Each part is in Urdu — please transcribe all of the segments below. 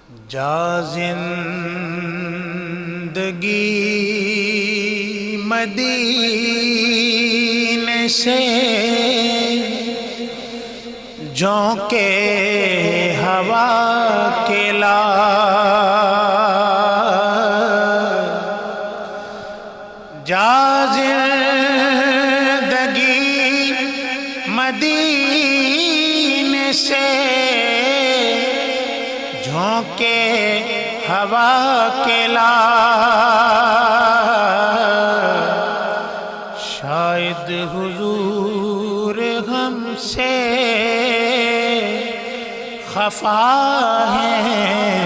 جا زندگی مدینے سے جھونکے ہوا کے لا جا زندگی مدینے سے جھونکے ہوا کے لا شاید حضور ہم سے خفا ہے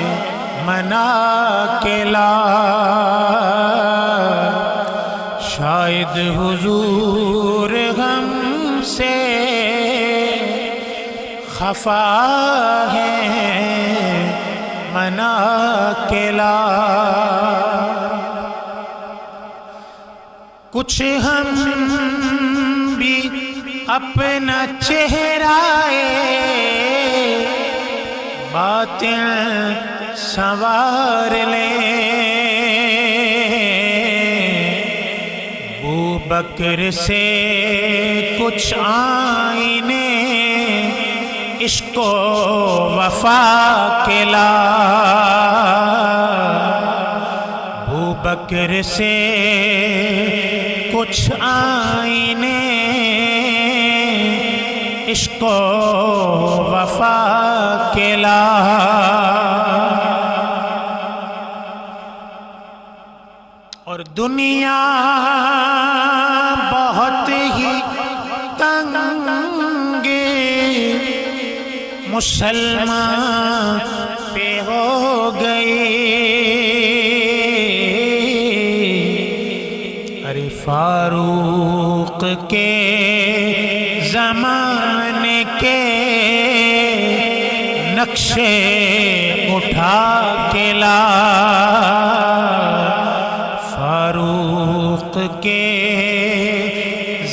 منا کے لا شاید حضور ہم سے خفا ہے منا کے لا کچھ ہم بھی اپنا چہرہ باطن سنوار لیں بکر سے کچھ آئینے عشق و وفا کے لا بکر سے کچھ آئینے عشق و وفا کے لا اور دنیا بہت ہی تنگ مسلمان پہ ہو گئی ارے فاروق کے زمانے کے نقشے اٹھا کے لا فاروق کے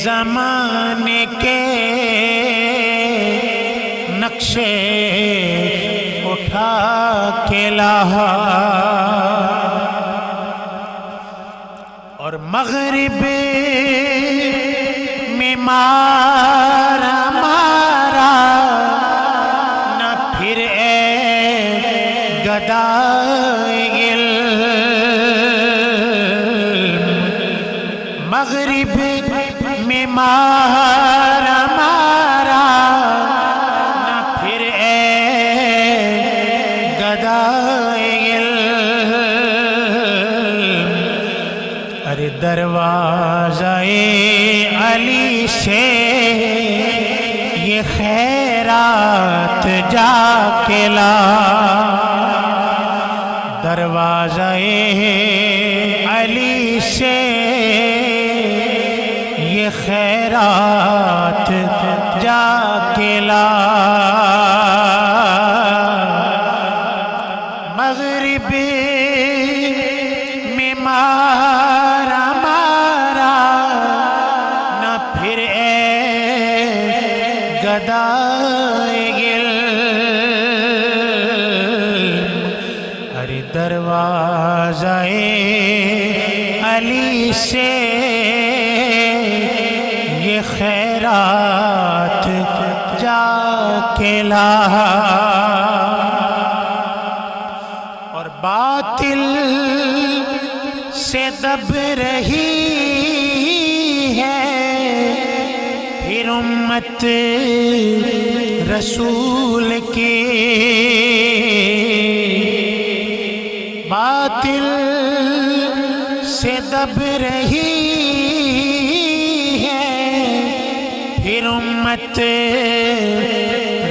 زمانے کے نقشے اٹھا کے لا اور مغرب میں مارا نہ پھر اے گدائے علم مغرب میں مارا نہ پھر اے گدائے علم ارے دروازہ علی سے یہ خیرات جا کے لا دروازہ علی سے یہ خیرات جا کے لا مغرب میں مارا نہ پھر اے گدائے علم ارے دروازہ علی سے یہ خیرات جا کے لا اور باطل سے دب رہی ہے پھر امت رسول کی باطل سے دب رہی ہے پھر امت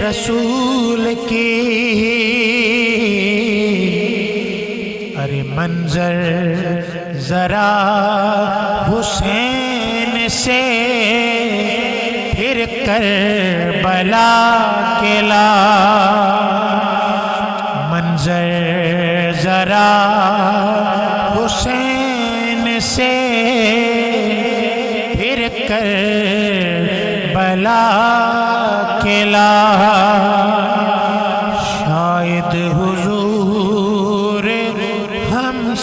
رسول کی ارے منظر ذرا حسین سے پھر کربلا کے لا منظر ذرا حسین سے پھر کربلا کے لا شاید حضور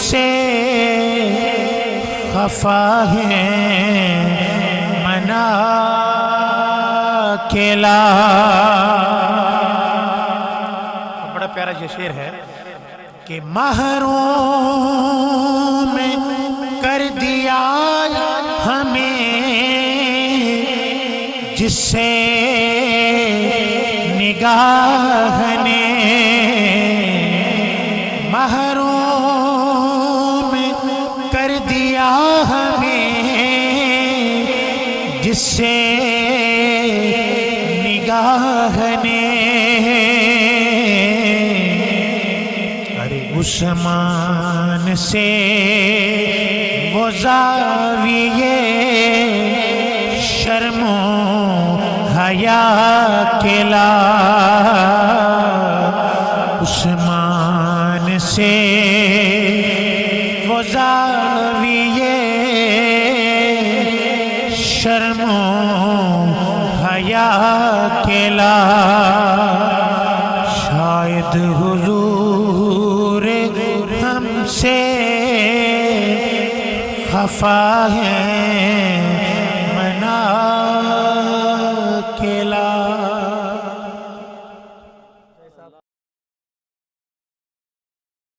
سے خفا ہے منا کلا. بڑا پیارا یہ شعر ہے کہ محروم کر دیا ہمیں جس سے نگاہ نے. محروم کر دیا ہمیں جس سے نگاہ نے. ارے عثمان سے وہ زاویے شرم و حیا کلا. عثمان سے وہ زاویے شرم و حیا کلا. شاید حضور ہم سے خفا ہے